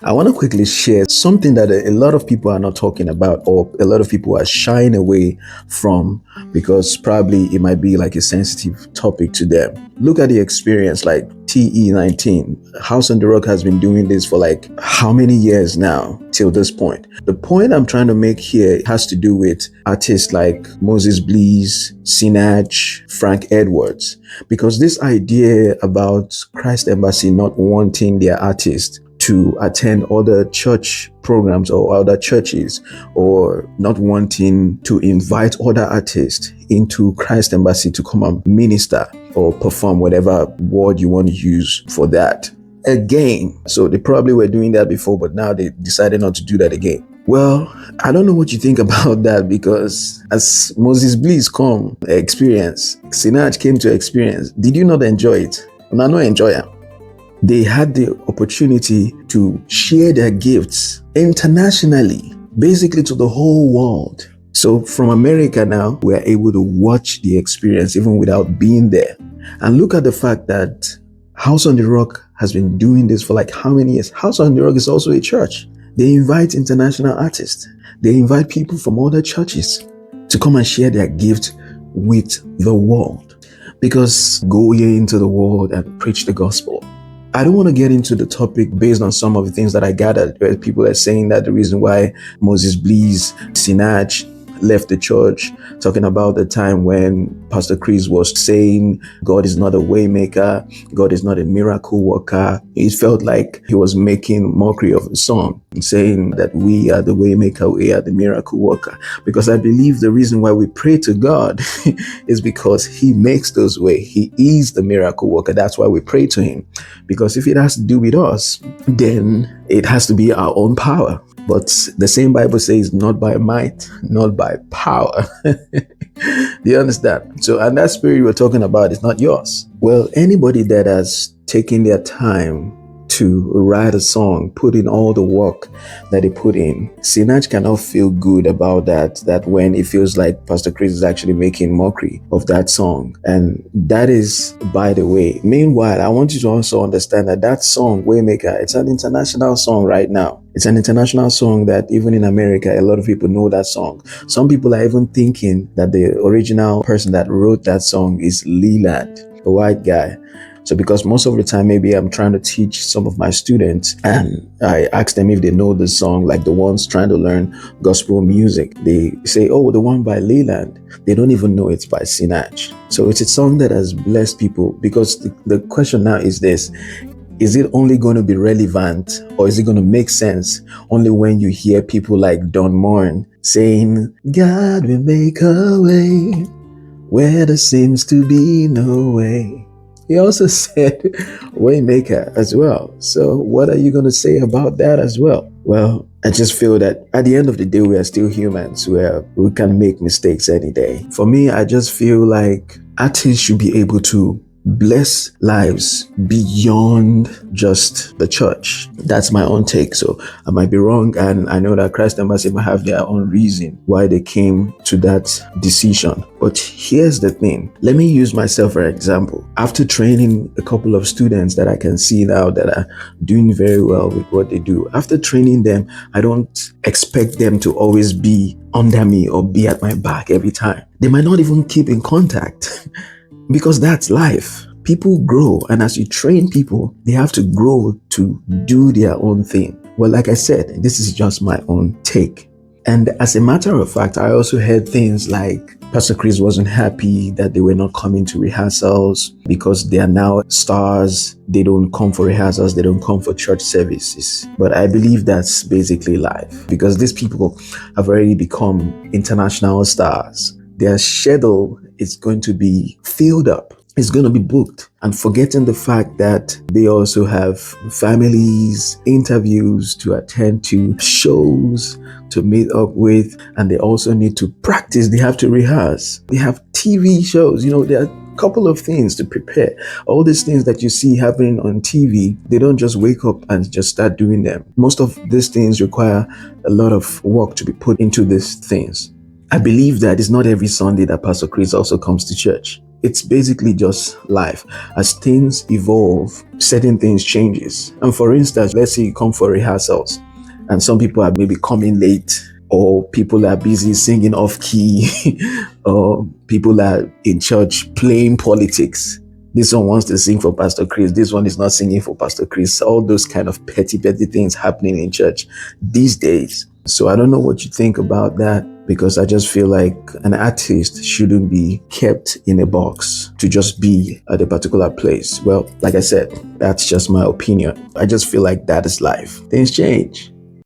I want to quickly share something that a lot of people are not talking about, or a lot of people are shying away from, because probably it might be like a sensitive topic to them. Look at the experience like TE19. House on the Rock has been doing this for like how many years now till this point? The point I'm trying to make here has to do with artists like Moses Blees, Sinach, Frank Edwards, because this idea about Christ Embassy not wanting their artists to attend other church programs or other churches, or not wanting to invite other artists into Christ Embassy to come and minister or perform, whatever word you want to use for that. Again, so they probably were doing that before, but now they decided not to do that again. Well, I don't know what you think about that, because as Moses Blees Sinach came to experience, did you not enjoy it? No, no enjoy it. They had the opportunity to share their gifts internationally, basically to the whole world. So from America now, we're able to watch the experience even without being there. And look at the fact that House on the Rock has been doing this for like how many years? House on the Rock is also a church. They invite international artists. They invite people from other churches to come and share their gift with the world. Because go ye into the world and preach the gospel. I don't want to get into the topic based on some of the things that I gathered, where people are saying that the reason why Moses Blees, Sinach left the church, talking about the time when Pastor Chris was saying God is not a way maker, God is not a miracle worker. It felt like he was making mockery of the song, saying that we are the way maker, we are the miracle worker. Because I believe the reason why we pray to God is because he makes those way. He is the miracle worker. That's why we pray to him. Because if it has to do with us, then it has to be our own power. But the same Bible says, not by might, not by power. Do you understand? So, and that spirit we're talking about is not yours. Well, anybody that has taken their time to write a song, put in all the work that they put in, Sinach cannot feel good about that when it feels like Pastor Chris is actually making mockery of that song. And that is, by the way. Meanwhile, I want you to also understand that song, Waymaker, it's an international song right now. It's an international song that even in America, a lot of people know that song. Some people are even thinking that the original person that wrote that song is Leland, a white guy. So because most of the time, maybe I'm trying to teach some of my students and I ask them if they know the song, like the ones trying to learn gospel music. They say, oh, the one by Leland. They don't even know it's by Sinach. So it's a song that has blessed people, because the question now is this: is it only going to be relevant, or is it going to make sense only when you hear people like Don Moen saying, God will make a way where there seems to be no way? He also said Waymaker as well. So what are you going to say about that as well? Well, I just feel that at the end of the day, we are still humans where we can make mistakes any day. For me, I just feel like artists should be able to bless lives beyond just the church. That's my own take. So I might be wrong, and I know that Christ Embassy might have their own reason why they came to that decision. But here's the thing. Let me use myself for example. After training a couple of students that I can see now that are doing very well with what they do, after training them, I don't expect them to always be under me or be at my back every time. They might not even keep in contact. Because that's life. People grow, and as you train people, they have to grow to do their own thing. Well, like I said, this is just my own take. And as a matter of fact, I also heard things like Pastor Chris wasn't happy that they were not coming to rehearsals because they are now stars. They don't come for rehearsals. They don't come for church services. But I believe that's basically life, because these people have already become international stars. Their schedule is going to be filled up. It's going to be booked, and forgetting the fact that they also have families, interviews to attend to, shows to meet up with, and they also need to practice. They have to rehearse. They have TV shows. There are a couple of things to prepare. All these things that you see happening on TV, they don't just wake up and just start doing them. Most of these things require a lot of work to be put into these things. I believe that it's not every Sunday that Pastor Chris also comes to church. it's basically just life. As things evolve, certain things changes. And for instance, let's say you come for rehearsals and some people are maybe coming late, or people are busy singing off key, or people are in church playing politics. This one wants to sing for Pastor Chris. This one is not singing for Pastor Chris. All those kind of petty things happening in church these days. So I don't know what you think about that, because I just feel like an artist shouldn't be kept in a box to just be at a particular place. Well, like I said, that's just my opinion. I just feel like that is life. Things change.